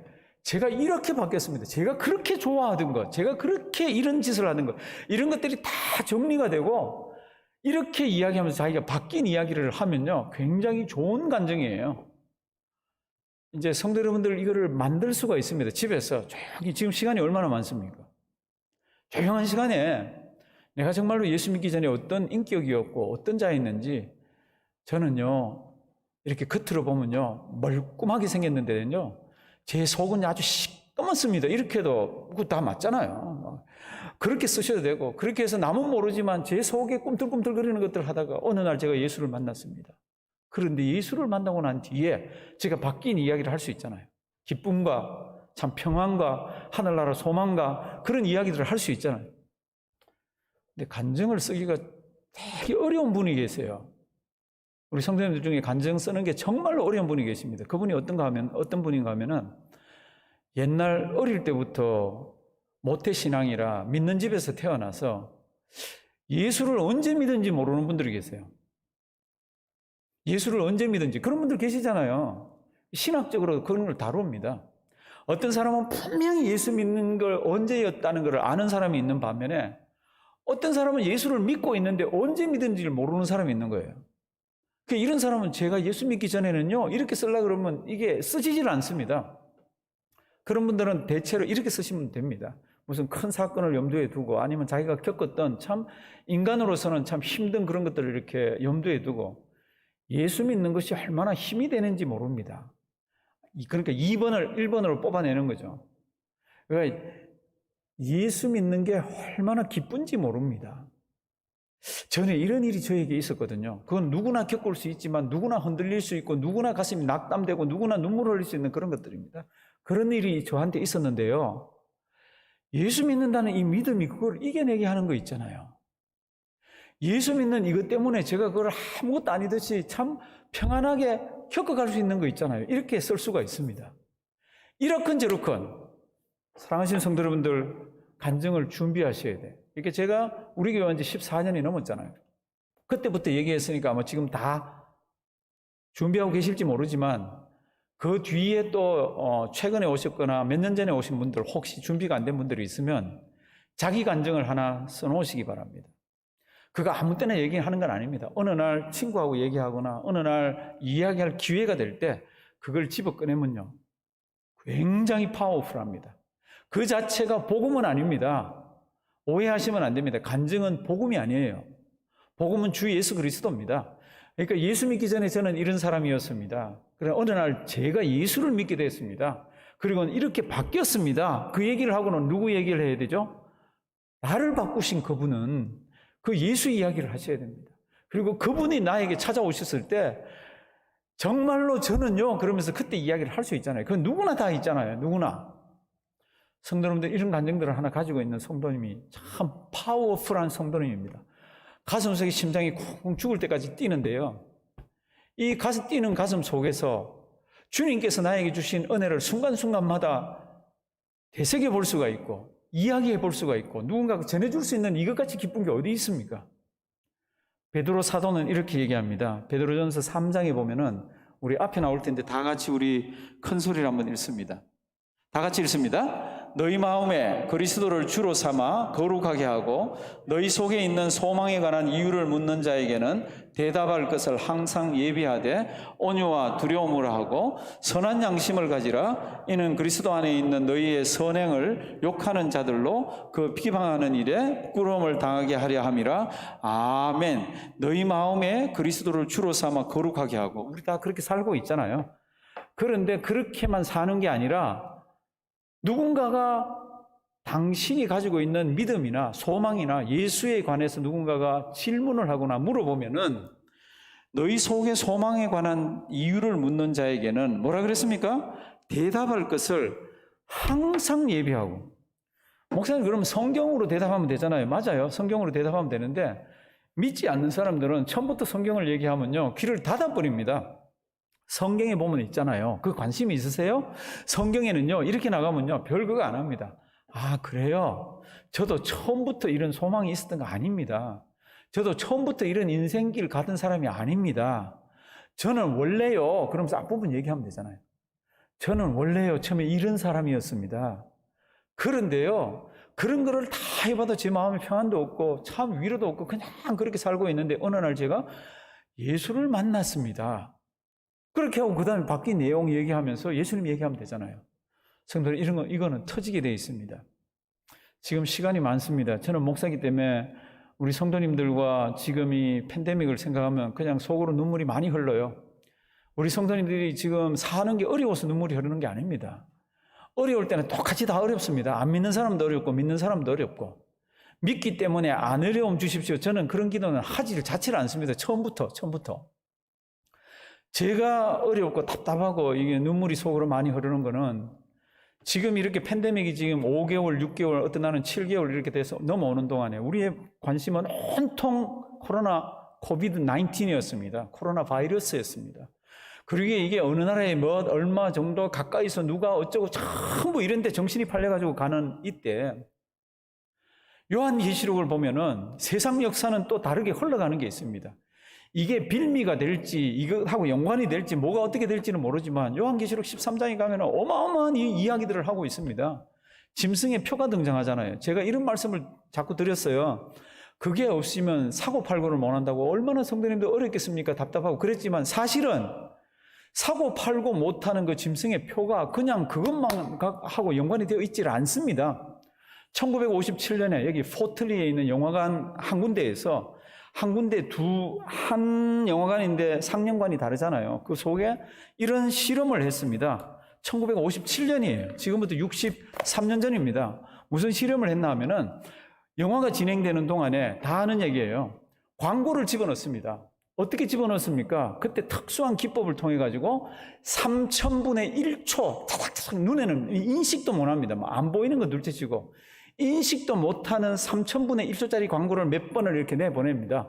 제가 이렇게 바뀌었습니다. 제가 그렇게 좋아하던 것, 제가 그렇게 이런 짓을 하는 것, 이런 것들이 다 정리가 되고 이렇게 이야기하면서 자기가 바뀐 이야기를 하면요, 굉장히 좋은 감정이에요. 이제 성도 여러분들 이거를 만들 수가 있습니다. 집에서 조용히, 지금 시간이 얼마나 많습니까? 조용한 시간에 내가 정말로 예수 믿기 전에 어떤 인격이었고 어떤 자였는지 저는요, 이렇게 겉으로 보면요, 멀끔하게 생겼는데요, 제 속은 아주 시꺼멓습니다. 이렇게 해도 그거 다 맞잖아요. 그렇게 쓰셔도 되고, 그렇게 해서 남은 모르지만 제 속에 꿈틀꿈틀거리는 것들 하다가 어느 날 제가 예수를 만났습니다. 그런데 예수를 만나고 난 뒤에 제가 바뀐 이야기를 할 수 있잖아요. 기쁨과 참 평안과 하늘나라 소망과 그런 이야기들을 할 수 있잖아요. 근데 간증을 쓰기가 되게 어려운 분이 계세요. 우리 성도님들 중에 간증 쓰는 게 정말로 어려운 분이 계십니다. 그분이 어떤 분인가 하면은 옛날 어릴 때부터 모태신앙이라 믿는 집에서 태어나서 예수를 언제 믿은지 모르는 분들이 계세요. 예수를 언제 믿은지 그런 분들 계시잖아요. 신학적으로 그런 걸 다룹니다. 어떤 사람은 분명히 예수 믿는 걸 언제였다는 걸 아는 사람이 있는 반면에 어떤 사람은 예수를 믿고 있는데 언제 믿은지를 모르는 사람이 있는 거예요. 이런 사람은 제가 예수 믿기 전에는요 이렇게 쓰려고 그러면 이게 쓰지질 않습니다. 그런 분들은 대체로 이렇게 쓰시면 됩니다. 무슨 큰 사건을 염두에 두고 아니면 자기가 겪었던 참 인간으로서는 참 힘든 그런 것들을 이렇게 염두에 두고 예수 믿는 것이 얼마나 힘이 되는지 모릅니다. 그러니까 2번을 1번으로 뽑아내는 거죠. 그러니까 예수 믿는 게 얼마나 기쁜지 모릅니다. 전에 이런 일이 저에게 있었거든요. 그건 누구나 겪을 수 있지만 누구나 흔들릴 수 있고 누구나 가슴이 낙담되고 누구나 눈물을 흘릴 수 있는 그런 것들입니다. 그런 일이 저한테 있었는데요. 예수 믿는다는 이 믿음이 그걸 이겨내게 하는 거 있잖아요. 예수 믿는 이것 때문에 제가 그걸 아무것도 아니듯이 참 평안하게 겪어갈 수 있는 거 있잖아요. 이렇게 쓸 수가 있습니다. 이렇건저렇건 사랑하시는 성도 여러분들 간증을 준비하셔야 돼. 이렇게 제가 우리 교회 온 지 14년이 넘었잖아요. 그때부터 얘기했으니까 아마 지금 다 준비하고 계실지 모르지만 그 뒤에 또 최근에 오셨거나 몇 년 전에 오신 분들 혹시 준비가 안 된 분들이 있으면 자기 간증을 하나 써놓으시기 바랍니다. 그거 아무 때나 얘기하는 건 아닙니다. 어느 날 친구하고 얘기하거나 어느 날 이야기할 기회가 될 때 그걸 집어 꺼내면요 굉장히 파워풀합니다. 그 자체가 복음은 아닙니다. 오해하시면 안 됩니다. 간증은 복음이 아니에요. 복음은 주 예수 그리스도입니다. 그러니까 예수 믿기 전에 저는 이런 사람이었습니다. 그래서 어느 날 제가 예수를 믿게 됐습니다. 그리고 이렇게 바뀌었습니다. 그 얘기를 하고는 누구 얘기를 해야 되죠? 나를 바꾸신 그분은 그 예수 이야기를 하셔야 됩니다. 그리고 그분이 나에게 찾아오셨을 때 정말로 저는요 그러면서 그때 이야기를 할 수 있잖아요. 그건 누구나 다 있잖아요. 누구나. 성도님들 이런 간증들을 하나 가지고 있는 성도님이 참 파워풀한 성도님입니다. 가슴속에 심장이 쿵 죽을 때까지 뛰는데요. 이 가슴 뛰는 가슴 속에서 주님께서 나에게 주신 은혜를 순간순간마다 되새겨 볼 수가 있고 이야기해 볼 수가 있고 누군가가 전해줄 수 있는 이것같이 기쁜 게 어디 있습니까? 베드로 사도는 이렇게 얘기합니다. 베드로전서 3장에 보면은 우리 앞에 나올 텐데 다 같이 우리 큰 소리를 한번 읽습니다. 다 같이 읽습니다. 너희 마음에 그리스도를 주로 삼아 거룩하게 하고 너희 속에 있는 소망에 관한 이유를 묻는 자에게는 대답할 것을 항상 예비하되 온유와 두려움으로 하고 선한 양심을 가지라. 이는 그리스도 안에 있는 너희의 선행을 욕하는 자들로 그 비방하는 일에 부끄러움을 당하게 하려 함이라. 아멘. 너희 마음에 그리스도를 주로 삼아 거룩하게 하고 우리 다 그렇게 살고 있잖아요. 그런데 그렇게만 사는 게 아니라 누군가가 당신이 가지고 있는 믿음이나 소망이나 예수에 관해서 누군가가 질문을 하거나 물어보면은 너희 속의 소망에 관한 이유를 묻는 자에게는 뭐라 그랬습니까? 대답할 것을 항상 예비하고. 목사님 그러면 성경으로 대답하면 되잖아요. 맞아요. 성경으로 대답하면 되는데 믿지 않는 사람들은 처음부터 성경을 얘기하면요 귀를 닫아버립니다. 성경에 보면 있잖아요. 그 관심이 있으세요? 성경에는요 이렇게 나가면요 별 그거 안 합니다. 아 그래요? 저도 처음부터 이런 소망이 있었던 거 아닙니다. 저도 처음부터 이런 인생길 가던 사람이 아닙니다. 저는 원래요 그러면서 앞부분 얘기하면 되잖아요. 저는 원래요 처음에 이런 사람이었습니다. 그런데요 그런 거를 다 해봐도 제 마음에 평안도 없고 참 위로도 없고 그냥 그렇게 살고 있는데 어느 날 제가 예수를 만났습니다. 그렇게 하고 그 다음에 바뀐 내용 얘기하면서 예수님 얘기하면 되잖아요. 성도들 이거는 터지게 되어 있습니다. 지금 시간이 많습니다. 저는 목사이기 때문에 우리 성도님들과 지금 이 팬데믹을 생각하면 그냥 속으로 눈물이 많이 흘러요. 우리 성도님들이 지금 사는 게 어려워서 눈물이 흐르는 게 아닙니다. 어려울 때는 똑같이 다 어렵습니다. 안 믿는 사람도 어렵고 믿는 사람도 어렵고 믿기 때문에 안 어려움 주십시오. 저는 그런 기도는 하지를 자체를 않습니다. 처음부터. 제가 어렵고 답답하고 이게 눈물이 속으로 많이 흐르는 거는 지금 이렇게 팬데믹이 지금 5개월, 6개월, 어떤 날은 7개월 이렇게 돼서 넘어오는 동안에 우리의 관심은 온통 코로나, 코비드-19이었습니다. 코로나 바이러스였습니다. 그러게 이게 어느 나라에 뭐 얼마 정도 가까이서 누가 어쩌고 전부 이런 데 정신이 팔려가지고 가는 이때 요한계시록을 보면은 세상 역사는 또 다르게 흘러가는 게 있습니다. 이게 빌미가 될지 이것하고 연관이 될지 뭐가 어떻게 될지는 모르지만 요한계시록 13장에 가면 어마어마한 이야기들을 하고 있습니다. 짐승의 표가 등장하잖아요. 제가 이런 말씀을 자꾸 드렸어요. 그게 없으면 사고팔고를 못한다고 얼마나 성도님들 어렵겠습니까? 답답하고 그랬지만 사실은 사고팔고 못하는 그 짐승의 표가 그냥 그것만 하고 연관이 되어 있지 않습니다. 1957년에 여기 포틀리에 있는 영화관 한 군데에서 한 군데 한 영화관인데 상영관이 다르잖아요. 그 속에 이런 실험을 했습니다. 1957년이에요. 지금부터 63년 전입니다. 무슨 실험을 했나 하면은 영화가 진행되는 동안에 다 하는 얘기예요. 광고를 집어넣습니다. 어떻게 집어넣습니까? 그때 특수한 기법을 통해 가지고 3000분의 1초 타닥타닥 눈에는 인식도 못합니다. 안 보이는 건 둘째치고 인식도 못하는 3000분의 1초짜리 광고를 몇 번을 이렇게 내보냅니다.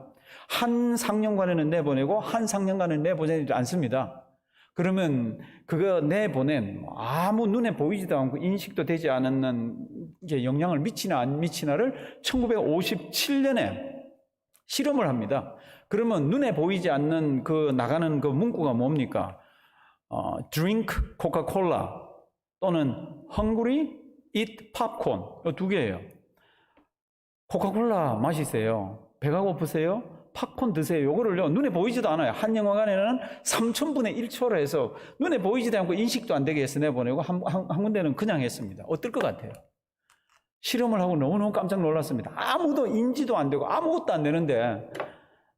한 상영관에는 내보내고 한 상영관에는 내보내지 않습니다. 그러면 그거 내보낸 아무 눈에 보이지도 않고 인식도 되지 않는 게 영향을 미치나 안 미치나를 1957년에 실험을 합니다. 그러면 눈에 보이지 않는 그 나가는 그 문구가 뭡니까? Drink Coca-Cola 또는 Hungry Eat Popcorn 이 두 개예요. 코카콜라 마시세요. 배가 고프세요? 팝콘 드세요. 요거를요 눈에 보이지도 않아요. 한 영화관에는 3000분의 1초로 해서 눈에 보이지도 않고 인식도 안 되게 해서 내보내고 한 군데는 그냥 했습니다. 어떨 것 같아요? 실험을 하고 너무너무 깜짝 놀랐습니다. 아무도 인지도 안 되고 아무것도 안 되는데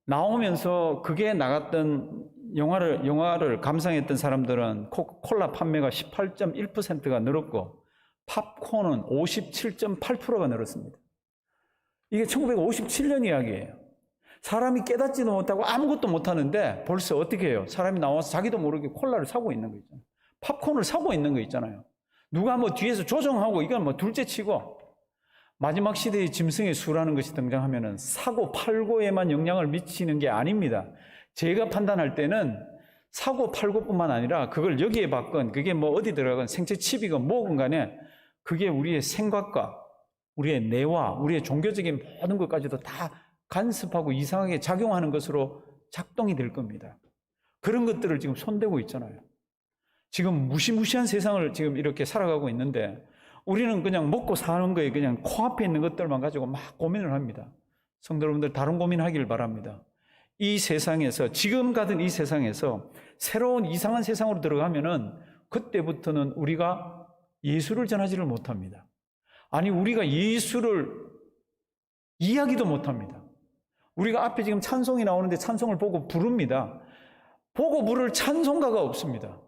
나오면서 그게 나갔던 영화를 감상했던 사람들은 코카콜라 판매가 18.1%가 늘었고 팝콘은 57.8%가 늘었습니다. 이게 1957년 이야기예요. 사람이 깨닫지도 못하고 아무것도 못하는데 벌써 어떻게 해요? 사람이 나와서 자기도 모르게 콜라를 사고 있는 거 있잖아요. 팝콘을 사고 있는 거 있잖아요. 누가 뭐 뒤에서 조정하고 이건 뭐 둘째치고 마지막 시대의 짐승의 수라는 것이 등장하면은 사고 팔고에만 영향을 미치는 게 아닙니다. 제가 판단할 때는 사고 팔고뿐만 아니라 그걸 여기에 받건 그게 뭐 어디 들어가건 생체 칩이건 뭐건 간에 그게 우리의 생각과 우리의 뇌와 우리의 종교적인 모든 것까지도 다 간섭하고 이상하게 작용하는 것으로 작동이 될 겁니다. 그런 것들을 지금 손대고 있잖아요. 지금 무시무시한 세상을 지금 이렇게 살아가고 있는데 우리는 그냥 먹고 사는 거에 그냥 코앞에 있는 것들만 가지고 막 고민을 합니다. 성도 여러분들 다른 고민하기를 바랍니다. 이 세상에서 지금 가던 이 세상에서 새로운 이상한 세상으로 들어가면은 그때부터는 우리가 예수를 전하지를 못합니다. 아니 우리가 예수를 이야기도 못합니다. 우리가 앞에 지금 찬송이 나오는데 찬송을 보고 부릅니다. 보고 부를 찬송가가 없습니다.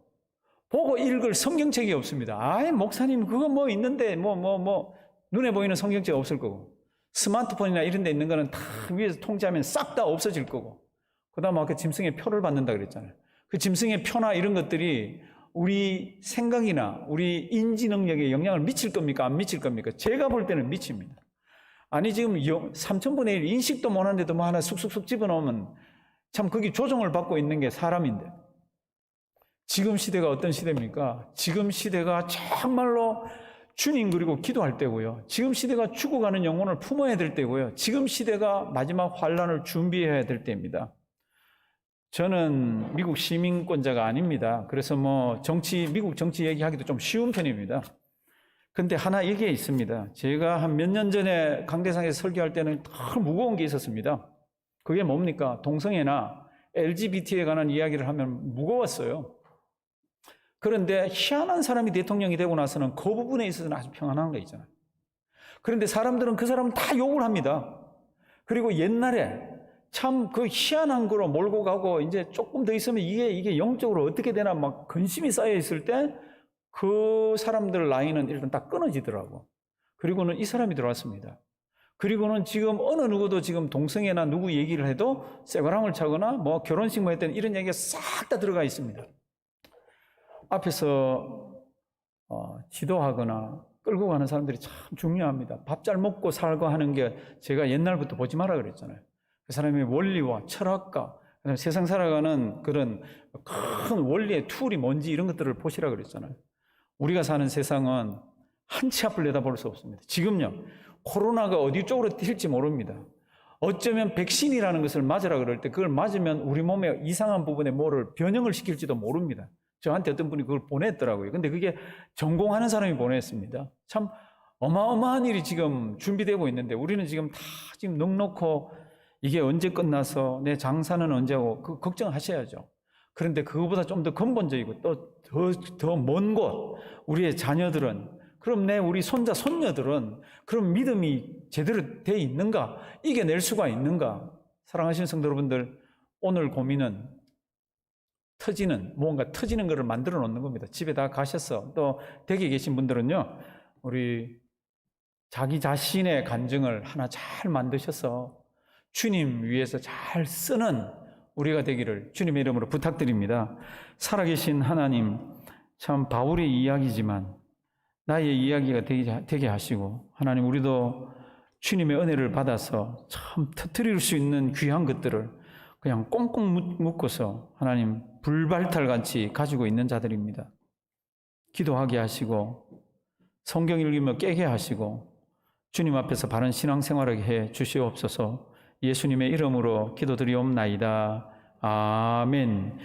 보고 읽을 성경책이 없습니다. 아이 목사님 그거 뭐 있는데 눈에 보이는 성경책 없을 거고 스마트폰이나 이런 데 있는 거는 다 위에서 통제하면 싹 다 없어질 거고 그 다음 아까 짐승의 표를 받는다 그랬잖아요. 그 짐승의 표나 이런 것들이 우리 생각이나 우리 인지 능력에 영향을 미칠 겁니까? 안 미칠 겁니까? 제가 볼 때는 미칩니다. 아니 지금 3000분의 1 인식도 못하는데도 뭐 하나 쑥쑥쑥 집어넣으면 참 거기 조정을 받고 있는 게 사람인데 지금 시대가 어떤 시대입니까? 지금 시대가 정말로 주님 그리고 기도할 때고요. 지금 시대가 죽어가는 영혼을 품어야 될 때고요. 지금 시대가 마지막 환란을 준비해야 될 때입니다. 저는 미국 시민권자가 아닙니다. 그래서 미국 정치 얘기하기도 좀 쉬운 편입니다. 근데 하나 얘기가 있습니다. 제가 한 몇 년 전에 강대상에서 설교할 때는 더 무거운 게 있었습니다. 그게 뭡니까? 동성애나 LGBT에 관한 이야기를 하면 무거웠어요. 그런데 희한한 사람이 대통령이 되고 나서는 그 부분에 있어서는 아주 평안한 거 있잖아요. 그런데 사람들은 그 사람을 다 욕을 합니다. 그리고 옛날에 참 그 희한한 거로 몰고 가고 이제 조금 더 있으면 이게 영적으로 어떻게 되나 막 근심이 쌓여 있을 때 그 사람들 라인은 일단 딱 끊어지더라고. 그리고는 이 사람이 들어왔습니다. 그리고는 지금 어느 누구도 지금 동성애나 누구 얘기를 해도 쇠고랑을 차거나 뭐 결혼식 뭐 했던 이런 얘기가 싹 다 들어가 있습니다. 앞에서 지도하거나 끌고 가는 사람들이 참 중요합니다. 밥 잘 먹고 살고 하는 게 제가 옛날부터 보지 마라 그랬잖아요. 그 사람의 원리와 철학과 세상 살아가는 그런 큰 원리의 툴이 뭔지 이런 것들을 보시라 그랬잖아요. 우리가 사는 세상은 한 치 앞을 내다볼 수 없습니다. 지금요, 코로나가 어디 쪽으로 튈지 모릅니다. 어쩌면 백신이라는 것을 맞으라 그럴 때 그걸 맞으면 우리 몸에 이상한 부분에 뭐를 변형을 시킬지도 모릅니다. 저한테 어떤 분이 그걸 보냈더라고요. 근데 그게 전공하는 사람이 보냈습니다. 참 어마어마한 일이 지금 준비되고 있는데 우리는 지금 다 지금 넉넉고 이게 언제 끝나서 내 장사는 언제 하고 그 걱정하셔야죠. 그런데 그거보다 좀 더 근본적이고 또 더 먼 곳, 우리의 자녀들은, 그럼 우리 손자, 손녀들은 그럼 믿음이 제대로 돼 있는가? 이겨낼 수가 있는가? 사랑하시는 성도 여러분들, 오늘 고민은 뭔가 터지는 것을 만들어 놓는 겁니다. 집에 다 가셔서, 또 댁에 계신 분들은요, 우리 자기 자신의 간증을 하나 잘 만드셔서 주님 위해서 잘 쓰는 우리가 되기를 주님의 이름으로 부탁드립니다. 살아계신 하나님, 참 바울의 이야기지만 나의 이야기가 되게 하시고, 하나님, 우리도 주님의 은혜를 받아서 참 터뜨릴 수 있는 귀한 것들을 그냥 꽁꽁 묶어서 하나님 불발탈같이 가지고 있는 자들입니다. 기도하게 하시고 성경 읽으며 깨게 하시고 주님 앞에서 바른 신앙생활하게 해 주시옵소서. 예수님의 이름으로 기도드리옵나이다. 아멘.